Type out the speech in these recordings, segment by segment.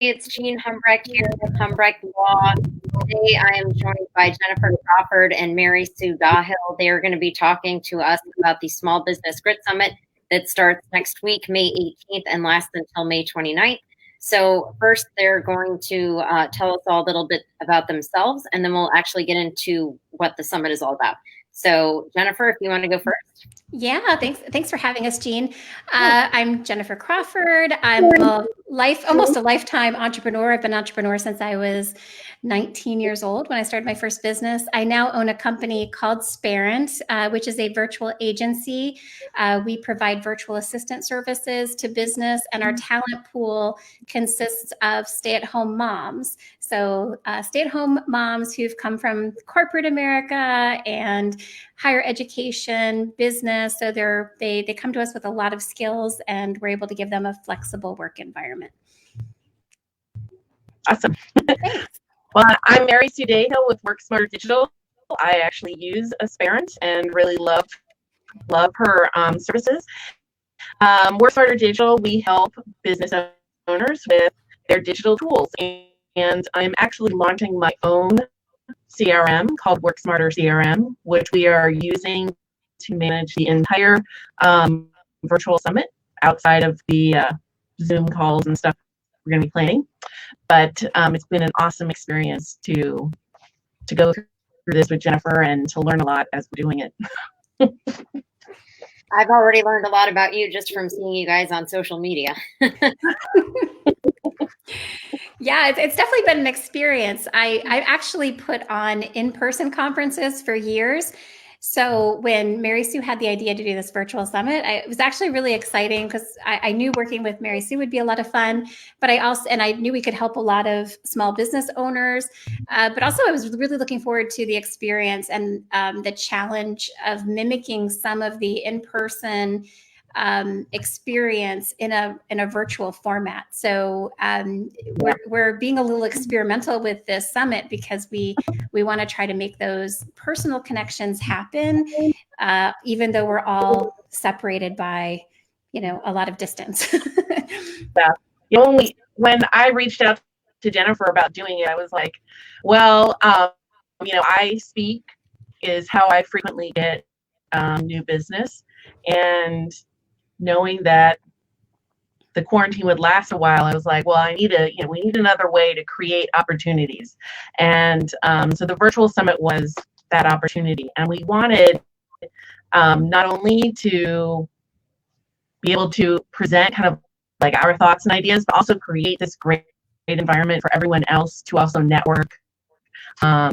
It's Jean Humbrecht here with Humbrecht Law. Today I am joined by Jennifer Crawford and Mary Sue Dahill. They are going to be talking to us about the Small Business Grit Summit that starts next week, May 18th, and lasts until May 29th. So first, they're going to tell us all a little bit about themselves, and then we'll actually get into what the summit is all about. So Jennifer, if you want to go first. Yeah, thanks for having us, Jean. I'm Jennifer Crawford. I'm almost a lifetime entrepreneur. I've been an entrepreneur since I was 19 years old when I started my first business. I now own a company called Sparent, which is a virtual agency. We provide virtual assistant services to business, and our talent pool consists of stay-at-home moms. So stay-at-home moms who've come from corporate America and higher education, business. So they come to us with a lot of skills, and we're able to give them a flexible work environment. Awesome. Well, I'm Mary Sue Dahill with Work Smarter Digital. I actually use Sparent and really love her services. Work Smarter Digital, we help business owners with their digital tools, and I'm actually launching my own CRM called Work Smarter CRM, which we are using to manage the entire virtual summit outside of the Zoom calls and stuff we're going to be planning. But it's been an awesome experience to go through this with Jennifer and to learn a lot as we're doing it. I've already learned a lot about you just from seeing you guys on social media. Yeah, it's definitely been an experience. I actually put on in-person conferences for years. So when Mary Sue had the idea to do this virtual summit, it was actually really exciting because I knew working with Mary Sue would be a lot of fun, but I knew we could help a lot of small business owners. But also I was really looking forward to the experience and the challenge of mimicking some of the in-person experience in a virtual format. So we're being a little experimental with this summit because we want to try to make those personal connections happen, even though we're all separated by, a lot of distance. Yeah. When I reached out to Jennifer about doing it, I was like, well, I speak is how I frequently get new business, and knowing that the quarantine would last a while, I was like, well, we need another way to create opportunities. And so the virtual summit was that opportunity. And we wanted not only to be able to present kind of like our thoughts and ideas, but also create this great environment for everyone else to also network,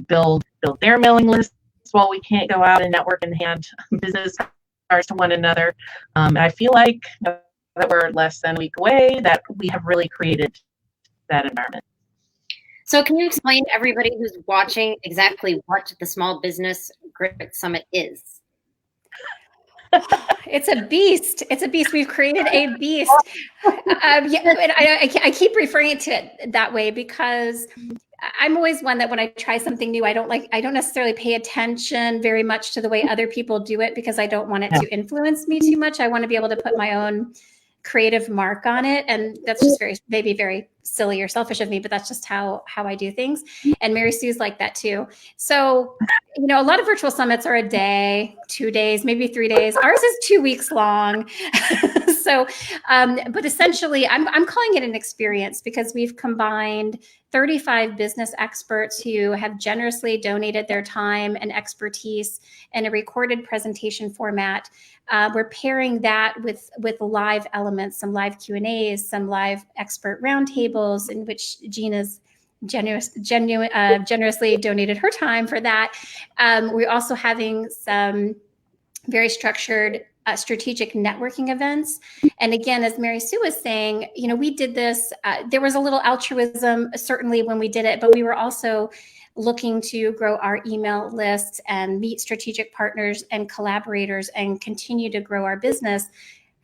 build their mailing lists while we can't go out and network and hand business cards to one another. And I feel like that we're less than a week away, that we have really created that environment. So can you explain to everybody who's watching exactly what the Small Business Grit Summit is? It's a beast. We've created a beast. I keep referring to it that way because I'm always one that when I try something new, I don't necessarily pay attention very much to the way other people do it because I don't want it to influence me too much. I want to be able to put my own creative mark on it. And that's just maybe very silly or selfish of me, but that's just how I do things. And Mary Sue's like that too. So, a lot of virtual summits are a day, 2 days, maybe 3 days. Ours is 2 weeks long. So, but essentially I'm calling it an experience because we've combined 35 business experts who have generously donated their time and expertise in a recorded presentation format. We're pairing that with live elements, some live Q&As, some live expert roundtables in which Gina's generously donated her time for that. We're also having some very structured strategic networking events. And again, as Mary Sue was saying, we did this, there was a little altruism certainly when we did it, but we were also looking to grow our email lists and meet strategic partners and collaborators and continue to grow our business.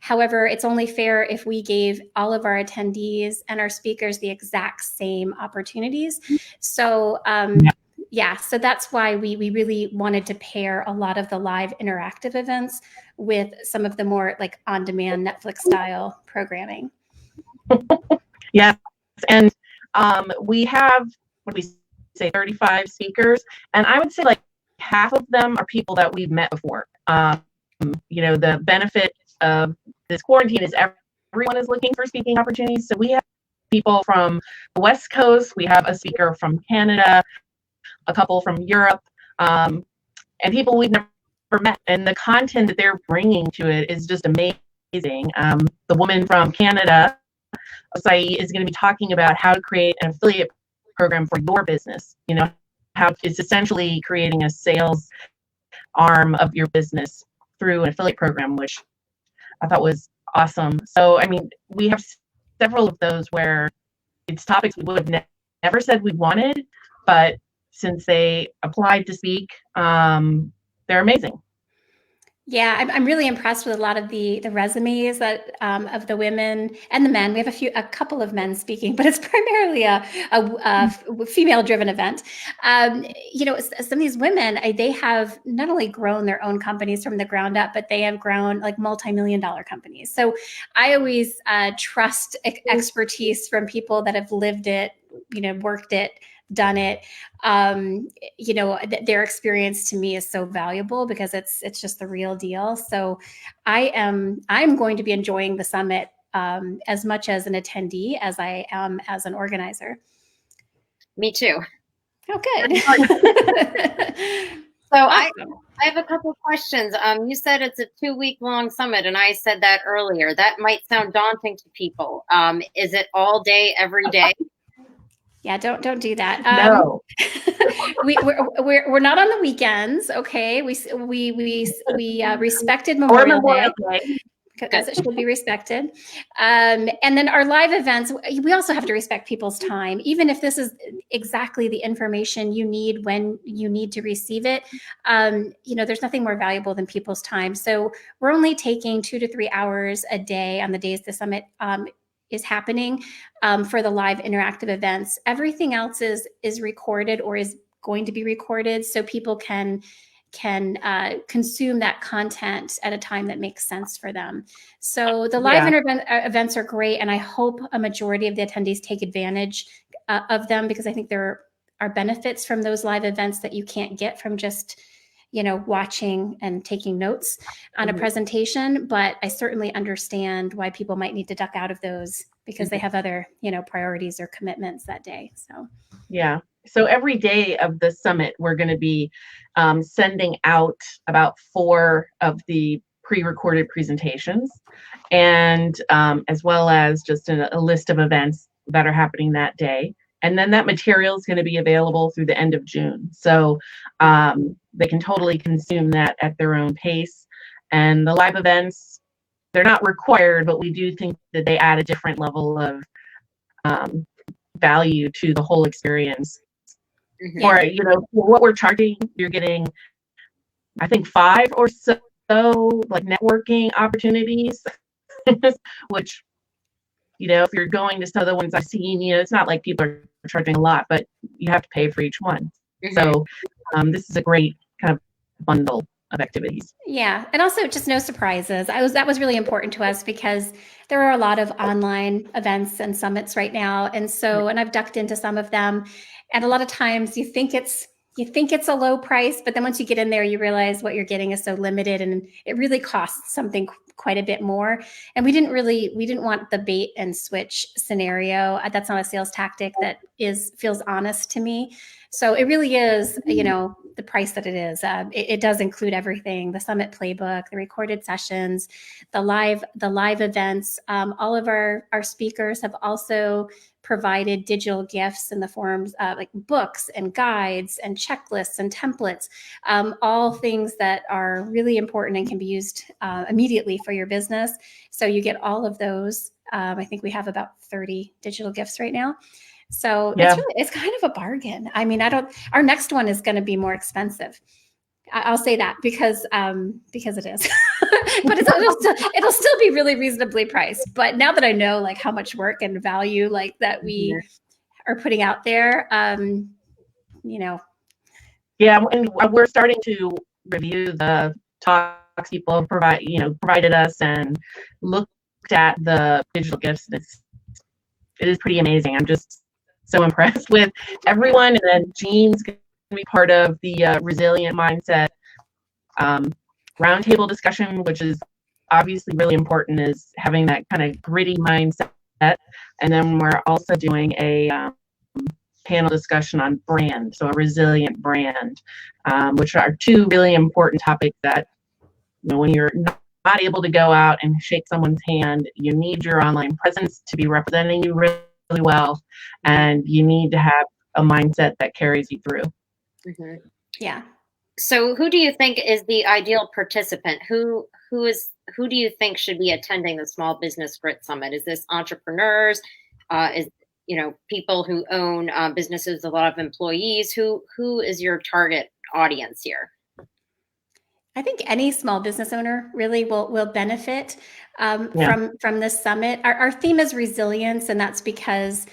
However, it's only fair if we gave all of our attendees and our speakers the exact same opportunities. So so that's why we really wanted to pair a lot of the live interactive events with some of the more like on-demand Netflix style programming. Yes, and We have, what do we say, 35 speakers, and I would say like half of them are people that we've met before. The benefit of this quarantine is everyone is looking for speaking opportunities. So we have people from the West Coast, we have a speaker from Canada, a couple from Europe, and people we've never met. And the content that they're bringing to it is just amazing. The woman from Canada, Osai, is going to be talking about how to create an affiliate program for your business. How it's essentially creating a sales arm of your business through an affiliate program, which I thought was awesome. So, I mean, we have several of those where it's topics we would have never said we wanted, but since they applied to speak, they're amazing. Yeah, I'm really impressed with a lot of the resumes that of the women and the men. We have a couple of men speaking, but it's primarily a female-driven event. Some of these women, they have not only grown their own companies from the ground up, but they have grown like multi-million-dollar companies. So I always trust expertise from people that have lived it, worked it, done it. Their experience to me is so valuable because it's just the real deal. So I'm going to be enjoying the summit as much as an attendee as I am as an organizer. Me too. Oh, good. So awesome. I have a couple of questions. You said it's a 2-week-long summit, and I said that earlier. That might sound daunting to people. Is it all day, every day? Yeah, don't do that. No, we're not on the weekends. Okay, we respected Memorial Day. As it should be respected. And then our live events, we also have to respect people's time, even if this is exactly the information you need when you need to receive it. There's nothing more valuable than people's time. So we're only taking 2 to 3 hours a day on the days the summit is happening for the live interactive events. Everything else is recorded or is going to be recorded, so people can consume that content at a time that makes sense for them. So the live events are great, and I hope a majority of the attendees take advantage of them, because I think there are benefits from those live events that you can't get from just watching and taking notes on a presentation. But I certainly understand why people might need to duck out of those because they have other, priorities or commitments that day. So, yeah. So every day of the summit, we're going to be sending out about 4 of the pre-recorded presentations, and as well as just a list of events that are happening that day. And then that material is going to be available through the end of June. So they can totally consume that at their own pace. And the live events, they're not required, but we do think that they add a different level of value to the whole experience. Or, for what we're charging, you're getting, I think, 5 or so like networking opportunities, which, if you're going to some of the ones I've seen, it's not like people are charging a lot, but you have to pay for each one. So this is a great kind of bundle of activities. Yeah. And also just no surprises. That was really important to us because there are a lot of online events and summits right now. And so, and I've ducked into some of them, and a lot of times you think it's a low price, but then once you get in there, you realize what you're getting is so limited, and it really costs something quite a bit more. And we didn't want the bait and switch scenario. That's not a sales tactic that feels honest to me. So it really is, the price that it is. It does include everything: the summit playbook, the recorded sessions, the live events. All of our speakers have also provided digital gifts in the forms like books and guides and checklists and templates, all things that are really important and can be used immediately for your business. So you get all of those. I think we have about 30 digital gifts right now. So it's kind of a bargain. I mean, our next one is going to be more expensive. I'll say that because it is, but it'll still be really reasonably priced. But now that I know like how much work and value like that we are putting out there, Yeah, and we're starting to review the talks people have provided us and looked at the digital gifts. It is pretty amazing. I'm just so impressed with everyone. And then Jean's going to be part of the resilient mindset roundtable discussion, which is obviously really important, is having that kind of gritty mindset. And then we're also doing a panel discussion on brand, so a resilient brand, which are two really important topics that, when you're not able to go out and shake someone's hand, you need your online presence to be representing you really, really well, and you need to have a mindset that carries you through. Mm-hmm. Yeah. So who do you think is the ideal participant? Who do you think should be attending the Small Business Grit Summit? Is this entrepreneurs? Is people who own businesses with a lot of employees? Who is your target audience here? I think any small business owner really will benefit from this summit. Our theme is resilience, and that's because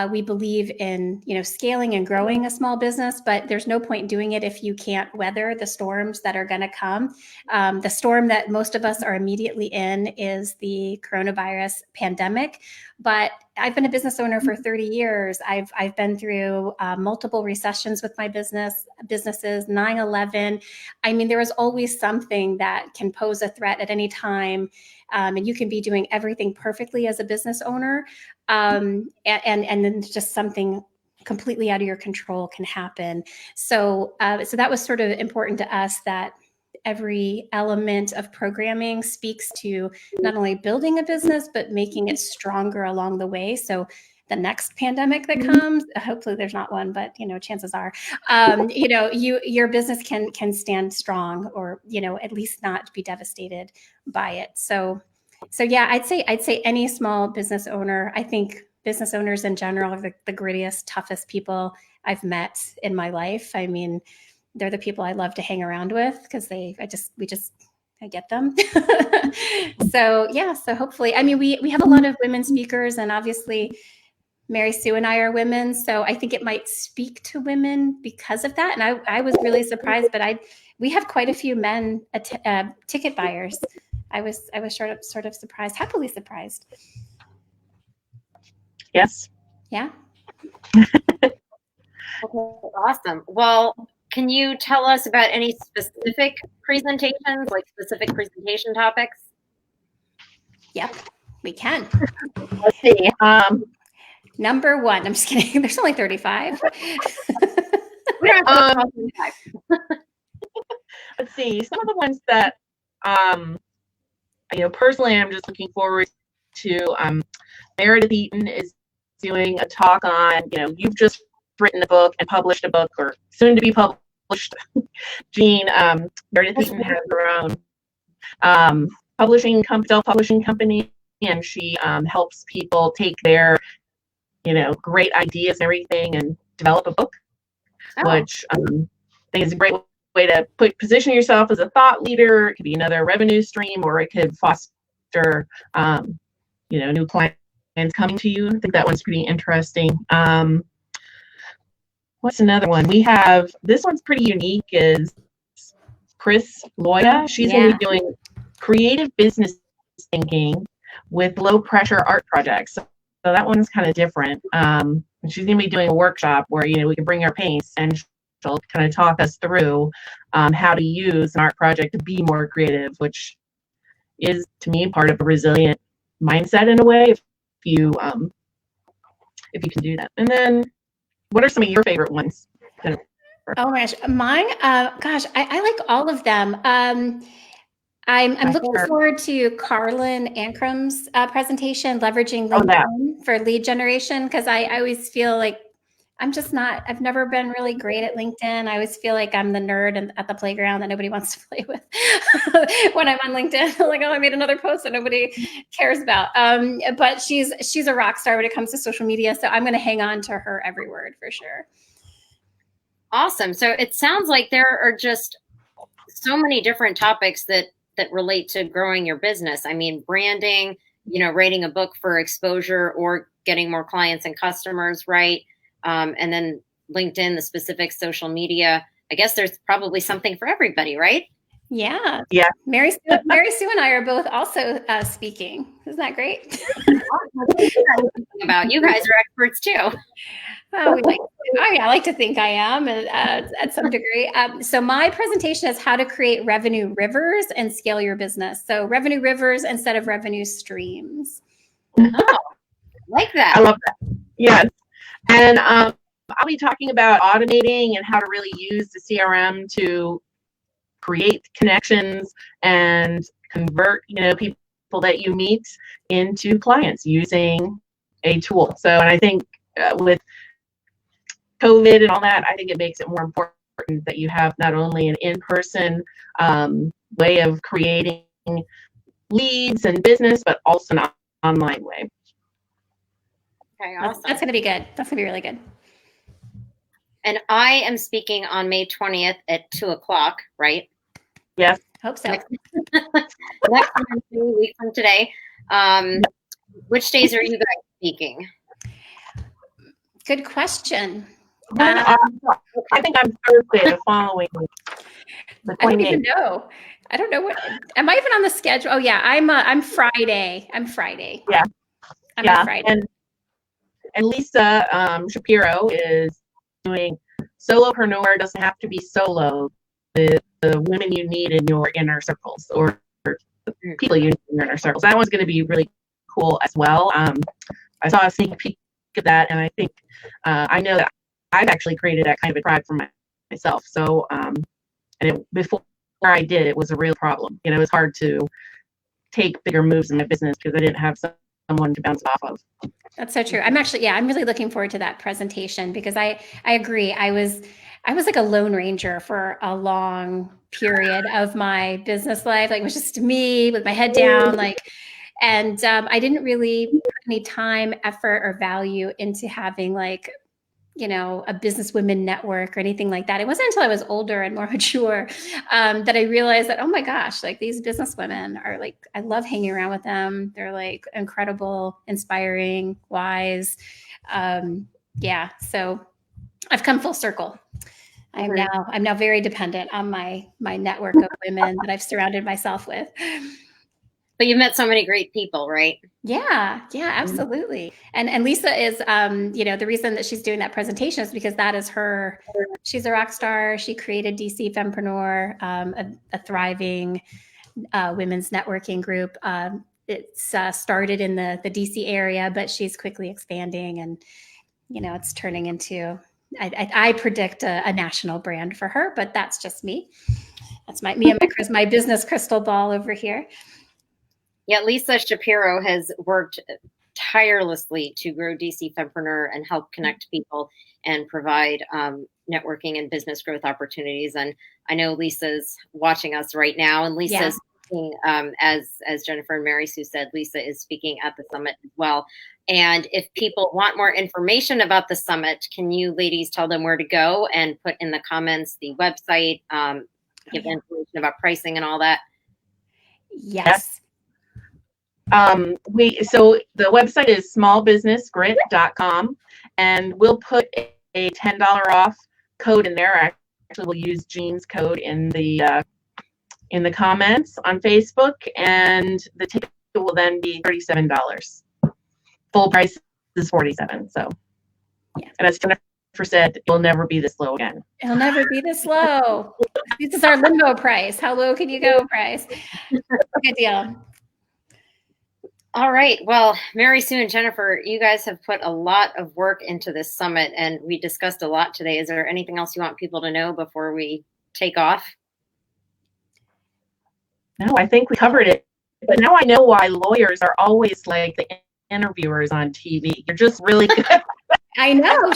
we believe in scaling and growing a small business, but there's no point doing it if you can't weather the storms that are going to come. The storm that most of us are immediately in is the coronavirus pandemic. But I've been a business owner for 30 years. I've been through multiple recessions with my businesses, 9/11. I mean, there is always something that can pose a threat at any time. And you can be doing everything perfectly as a business owner. And then just something completely out of your control can happen. So that was sort of important to us, that every element of programming speaks to not only building a business, but making it stronger along the way. So the next pandemic that comes, hopefully there's not one, but chances are, your business can stand strong, or at least not be devastated by it. So yeah, I'd say any small business owner. I think business owners in general are the grittiest, toughest people I've met in my life. I mean, they're the people I love to hang around with because I get them. So yeah, so hopefully, I mean, we have a lot of women speakers, and obviously Mary Sue and I are women, so I think it might speak to women because of that. And I was really surprised, but we have quite a few men ticket buyers. I was sort of surprised, happily surprised. Yes. Yeah. Okay, awesome. Well, can you tell us about any specific presentations, like specific presentation topics? Yep, we can. Let's see. Number one, I'm just kidding. There's only 35. Let's see. Some of the ones that, personally, I'm just looking forward to. Meredith Eaton is doing a talk on, you've just written a book and published a book, or soon to be published. Jean, Meredith Eaton has her own self-publishing company, and she helps people take their, great ideas and everything and develop a book, which I think is a great way to position yourself as a thought leader. It could be another revenue stream, or it could foster, new clients coming to you. I think that one's pretty interesting. What's another one? We have, this one's pretty unique, is Chris Loya. She's going to be doing creative business thinking with low pressure art projects. So that one's kind of different. She's going to be doing a workshop where, we can bring our paints, and she'll kind of talk us through how to use an art project to be more creative, which is, to me, part of a resilient mindset in a way, if you can do that. And then, what are some of your favorite ones? Oh my gosh, mine. I like all of them. I'm looking forward to Carlin Ancrum's presentation, leveraging LinkedIn for lead generation, because I always feel like I've never been really great at LinkedIn. I always feel like I'm the nerd at the playground that nobody wants to play with when I'm on LinkedIn. I'm like, oh, I made another post that nobody cares about. But she's a rock star when it comes to social media. So I'm going to hang on to her every word for sure. Awesome. So it sounds like there are just so many different topics that relate to growing your business. I mean, branding, writing a book for exposure or getting more clients and customers, right? And then LinkedIn, the specific social media. I guess there's probably something for everybody, right? Yeah. Yeah. Mary Sue and I are both also speaking. Isn't that great? About you guys are experts too. Oh, I like to think I am at some degree. So my presentation is how to create revenue rivers and scale your business. So revenue rivers instead of revenue streams. Oh, like that. I love that. Yes. And I'll be talking about automating and how to really use the CRM to create connections and convert, people that you meet into clients using a tool. So, and I think with COVID and all that, I think it makes it more important that you have not only an in-person way of creating leads and business, but also an online way. Okay, awesome. That's going to be good. That's going to be really good. And I am speaking on May 20th at 2:00, right? Yes. Hope so. Next week from today. Which days are you guys speaking? Good question. I think I'm Thursday, the following week. I don't even know. I don't know what. Am I even on the schedule? Oh yeah, I'm Friday. Yeah. I'm on Friday. And Lisa Shapiro is doing solopreneur. Doesn't have to be solo. The women you need in your inner circles, or the people you need in your inner circles. That one's going to be really cool as well. I saw a sneak peek of that, and I think I know that I've actually created that kind of a tribe for myself. So, before I did, it was a real problem. It was hard to take bigger moves in my business because I didn't have someone to bounce off of. That's so true. I'm really looking forward to that presentation because I agree. I was like a lone ranger for a long period of my business life. Like it was just me with my head down, and I didn't really put any time, effort, or value into having a businesswomen network or anything like that. It wasn't until I was older and more mature that I realized that, oh my gosh, these businesswomen are I love hanging around with them. They're incredible, inspiring, wise. So I've come full circle. I'm now very dependent on my network of women that I've surrounded myself with. But you met so many great people, right? Yeah, absolutely. And Lisa is, the reason that she's doing that presentation is because that is her. She's a rock star. She created DC Fempreneur, a thriving women's networking group. It's started in the DC area, but she's quickly expanding, and it's turning into. I predict a national brand for her, but that's just me. That's my business crystal ball over here. Yeah, Lisa Shapiro has worked tirelessly to grow DC Fempreneur and help connect people and provide networking and business growth opportunities. And I know Lisa's watching us right now, and Lisa's speaking, as Jennifer and Mary Sue said, Lisa is speaking at the summit as well. And if people want more information about the summit, can you ladies tell them where to go and put in the comments the website, give information about pricing and all that? Yes. So the website is smallbusinessgrit.com, and we'll put a $10 off code in there. Actually, we'll use Jean's code in the comments on Facebook, and the ticket will then be $37. Full price is $47. So, and as Jennifer said, it'll never be this low again. It'll never be this low. This is our limbo price. How low can you go, price? Good deal. All right. Well, Mary Sue and Jennifer, you guys have put a lot of work into this summit, and we discussed a lot today. Is there anything else you want people to know before we take off? No, I think we covered it. But now I know why lawyers are always like the interviewers on TV. You're just really good. I know.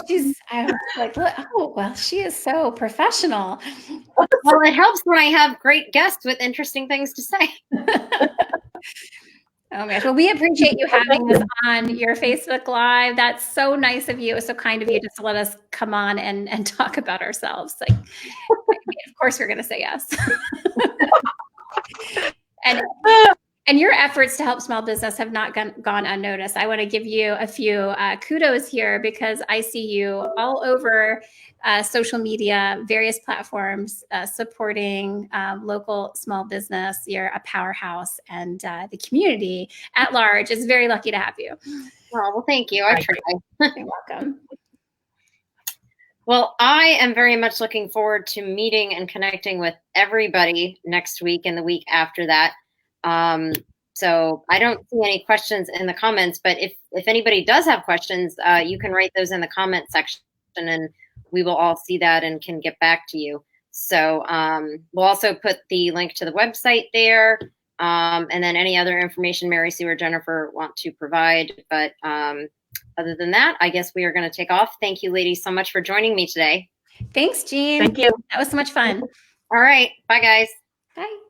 I was like, oh, well, she is so professional. Well, it helps when I have great guests with interesting things to say. Oh my gosh. Well, we appreciate you having us on your Facebook Live. That's so nice of you. It was so kind of you just to let us come on and talk about ourselves. Of course we're going to say yes. And your efforts to help small business have not gone unnoticed. I want to give you a few kudos here because I see you all over social media, various platforms, supporting local small business. You're a powerhouse, and the community at large is very lucky to have you. Oh, well, thank you. I try. You're welcome. Well, I am very much looking forward to meeting and connecting with everybody next week and the week after that. So I don't see any questions in the comments, but if anybody does have questions, you can write those in the comment section and we will all see that and can get back to you. So we'll also put the link to the website there, and then any other information Mary Sue or Jennifer want to provide. But other than that, I guess we are going to take off. Thank you, ladies, so much for joining me today. Thanks, Jean. Thank you. That was so much fun. All right. Bye, guys. Bye.